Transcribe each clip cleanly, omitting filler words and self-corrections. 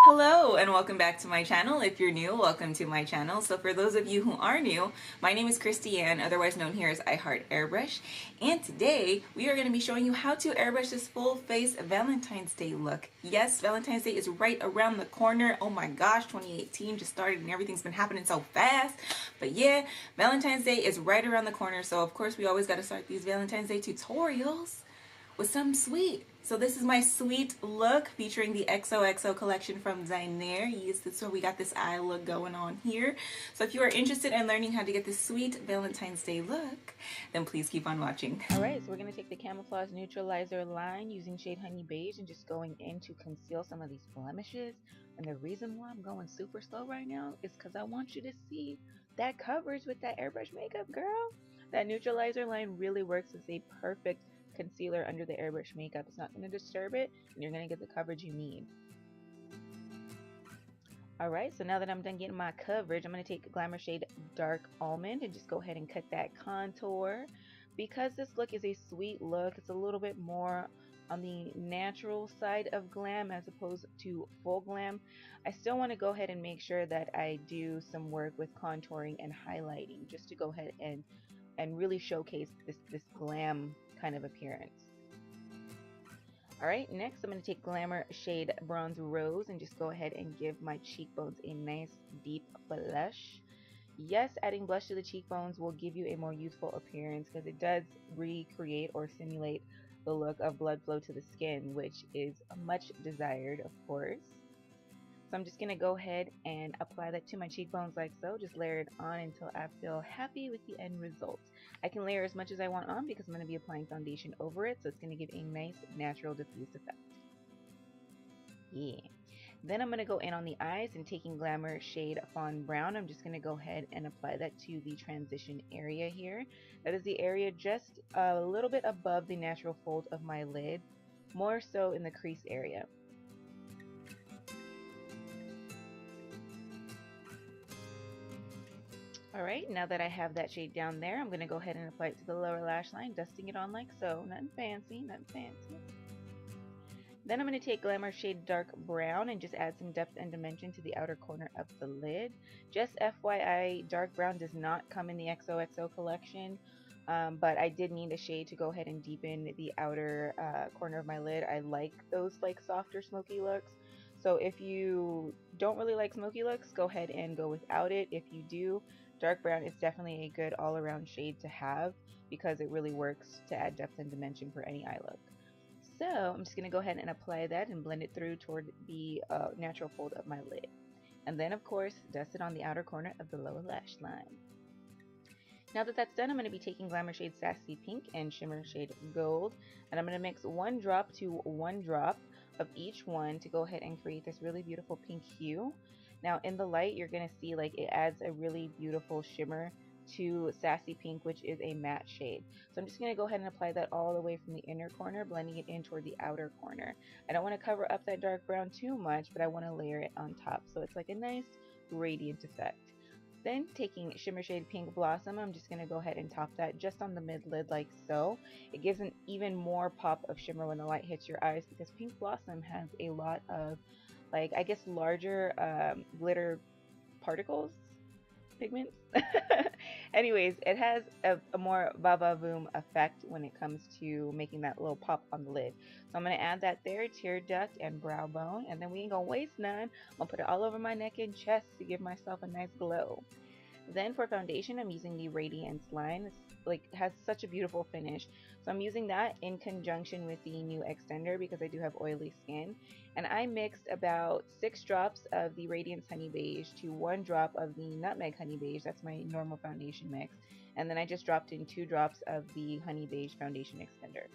Hello and welcome back to my channel. If you're new, welcome to my channel. So for those of you who are new, my name is Christiane, otherwise known here as IHeartAirbrush, and today we are going to be showing you how to airbrush this full face Valentine's Day look. Yes, Valentine's Day is right around the corner. Oh my gosh, 2018 just started and everything's been happening so fast. But yeah, Valentine's Day is right around the corner, so of course we always got to start these Valentine's Day tutorials with something sweet. So this is my sweet look featuring the XOXO collection from Designer. Yes, that's where we got this eye look going on here. So if you are interested in learning how to get this sweet Valentine's Day look, then please keep on watching. Alright, so we're going to take the Camouflage Neutralizer line using shade Honey Beige and just going in to conceal some of these blemishes. And the reason why I'm going super slow right now is because I want you to see that coverage with that airbrush makeup, girl. That neutralizer line really works as a perfect concealer under the airbrush makeup. It's not going to disturb it, and you're going to get the coverage you need. Alright, so now that I'm done getting my coverage, I'm going to take Glamour shade Dark Almond and just go ahead and cut that contour. Because this look is a sweet look, it's a little bit more on the natural side of glam as opposed to full glam. I still want to go ahead and make sure that I do some work with contouring and highlighting just to go ahead and really showcase this glam kind of appearance. Alright, next I'm going to take Glamour shade Bronze Rose and just go ahead and give my cheekbones a nice deep blush. Yes, adding blush to the cheekbones will give you a more youthful appearance because it does recreate or simulate the look of blood flow to the skin, which is much desired, of course. So I'm just going to go ahead and apply that to my cheekbones like so. Just layer it on until I feel happy with the end result. I can layer as much as I want on because I'm going to be applying foundation over it, so it's going to give a nice natural diffuse effect. Yeah. Then I'm going to go in on the eyes and taking Glamour shade Fawn Brown, I'm just going to go ahead and apply that to the transition area here. That is the area just a little bit above the natural fold of my lid, more so in the crease area. Alright, now that I have that shade down there, I'm going to go ahead and apply it to the lower lash line, dusting it on like so. Nothing fancy, nothing fancy. Then I'm going to take Glamour shade Dark Brown and just add some depth and dimension to the outer corner of the lid. Just FYI, Dark Brown does not come in the XOXO collection, but I did need a shade to go ahead and deepen the outer corner of my lid. I like those like softer smoky looks. So if you don't really like smoky looks, go ahead and go without it. If you do, Dark Brown is definitely a good all-around shade to have because it really works to add depth and dimension for any eye look. So I'm just going to go ahead and apply that and blend it through toward the natural fold of my lid. And then of course, dust it on the outer corner of the lower lash line. Now that that's done, I'm going to be taking Glamour shade Sassy Pink and Shimmer shade Gold, and I'm going to mix 1 drop to 1 drop of each one to go ahead and create this really beautiful pink hue. Now in the light, you're going to see like it adds a really beautiful shimmer to Sassy Pink, which is a matte shade. So I'm just going to go ahead and apply that all the way from the inner corner, blending it in toward the outer corner. I don't want to cover up that dark brown too much, but I want to layer it on top so it's like a nice radiant effect. Then taking Shimmer shade Pink Blossom, I'm just going to go ahead and top that just on the mid lid like so. It gives an even more pop of shimmer when the light hits your eyes because Pink Blossom has a lot of like, I guess, larger glitter particles, pigments. Anyways, it has a more va-va-voom effect when it comes to making that little pop on the lid. So I'm going to add that there, tear duct and brow bone, and then we ain't going to waste none. I'm going to put it all over my neck and chest to give myself a nice glow. Then for foundation, I'm using the Radiance line. It's like has such a beautiful finish. So I'm using that in conjunction with the new extender because I do have oily skin. And I mixed about 6 drops of the Radiance Honey Beige to 1 drop of the Nutmeg Honey Beige. That's my normal foundation mix. And then I just dropped in 2 drops of the Honey Beige foundation extender.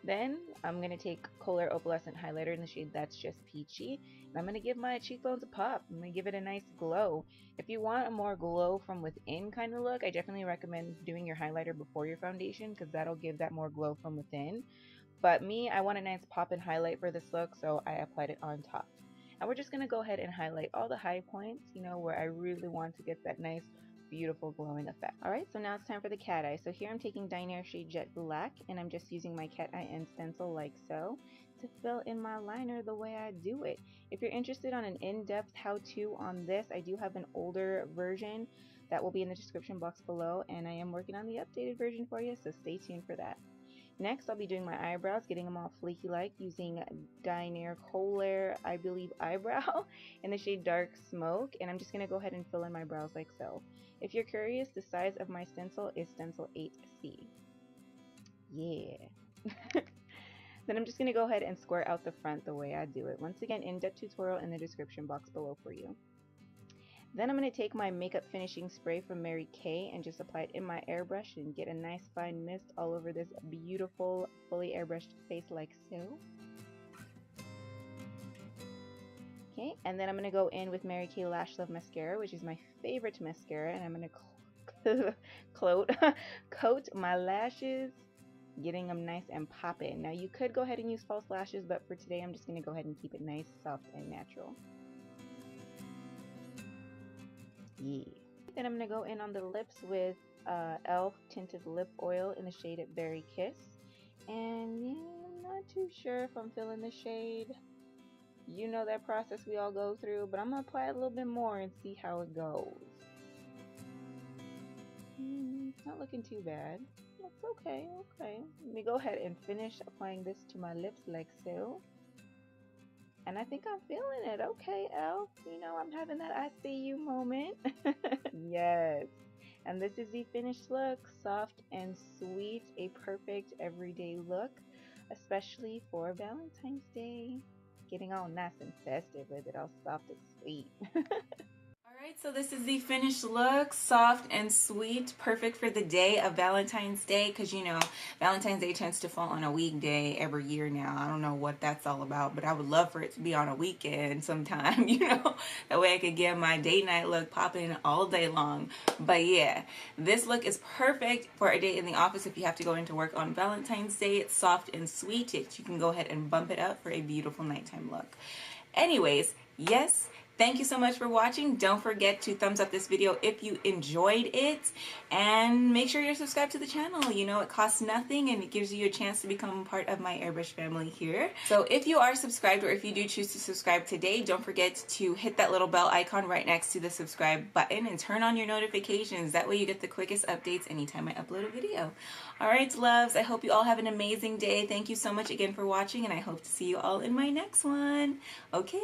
Then I'm going to take Colair Opalescent Highlighter in the shade That's Just Peachy. And I'm going to give my cheekbones a pop. I'm going to give it a nice glow. If you want a more glow from within kind of look, I definitely recommend doing your highlighter before your foundation because that'll give that more glow from within. But me, I want a nice pop and highlight for this look, so I applied it on top. And we're just going to go ahead and highlight all the high points, you know, where I really want to get that nice beautiful glowing effect. Alright, so now it's time for the cat eye. So here I'm taking Designer shade Jet Black, and I'm just using my cat eye and stencil like so to fill in my liner the way I do it. If you're interested on an in-depth how-to on this, I do have an older version that will be in the description box below, and I am working on the updated version for you, so stay tuned for that. Next, I'll be doing my eyebrows, getting them all flaky-like using Dinair Colair, I believe, eyebrow in the shade Dark Smoke, and I'm just going to go ahead and fill in my brows like so. If you're curious, the size of my stencil is stencil 8C. Yeah. Then I'm just going to go ahead and square out the front the way I do it. Once again, in-depth tutorial in the description box below for you. Then I'm going to take my makeup finishing spray from Mary Kay and just apply it in my airbrush and get a nice fine mist all over this beautiful, fully airbrushed face like so. Okay, and then I'm going to go in with Mary Kay Lash Love Mascara, which is my favorite mascara, and I'm going to coat my lashes, getting them nice and poppin'. Now you could go ahead and use false lashes, but for today I'm just going to go ahead and keep it nice, soft, and natural. Yeah. Then I'm going to go in on the lips with E.L.F. Tinted Lip Oil in the shade Berry Kiss. And yeah, I'm not too sure if I'm feeling the shade. You know that process we all go through, but I'm going to apply it a little bit more and see how it goes. It's not looking too bad. It's okay, okay. Let me go ahead and finish applying this to my lips like so. And I think I'm feeling it. Okay, E.L.F. You know, I'm having that I see you moment. Yes. And this is the finished look. Soft and sweet. A perfect everyday look. Especially for Valentine's Day. Getting all nice and festive with it. All soft and sweet. Alright, so this is the finished look, soft and sweet, perfect for the day of Valentine's Day, because you know, Valentine's Day tends to fall on a weekday every year now. I don't know what that's all about, but I would love for it to be on a weekend sometime, you know, that way I could get my date night look popping all day long. But yeah, this look is perfect for a day in the office if you have to go into work on Valentine's Day. It's soft and sweet, you can go ahead and bump it up for a beautiful nighttime look. Anyways, yes, thank you so much for watching. Don't forget to thumbs up this video if you enjoyed it, and make sure you're subscribed to the channel. You know, it costs nothing and it gives you a chance to become part of my airbrush family here. So if you are subscribed, or if you do choose to subscribe today, don't forget to hit that little bell icon right next to the subscribe button and turn on your notifications. That way you get the quickest updates anytime I upload a video. Alright, loves, I hope you all have an amazing day. Thank you so much again for watching, and I hope to see you all in my next one. Okay,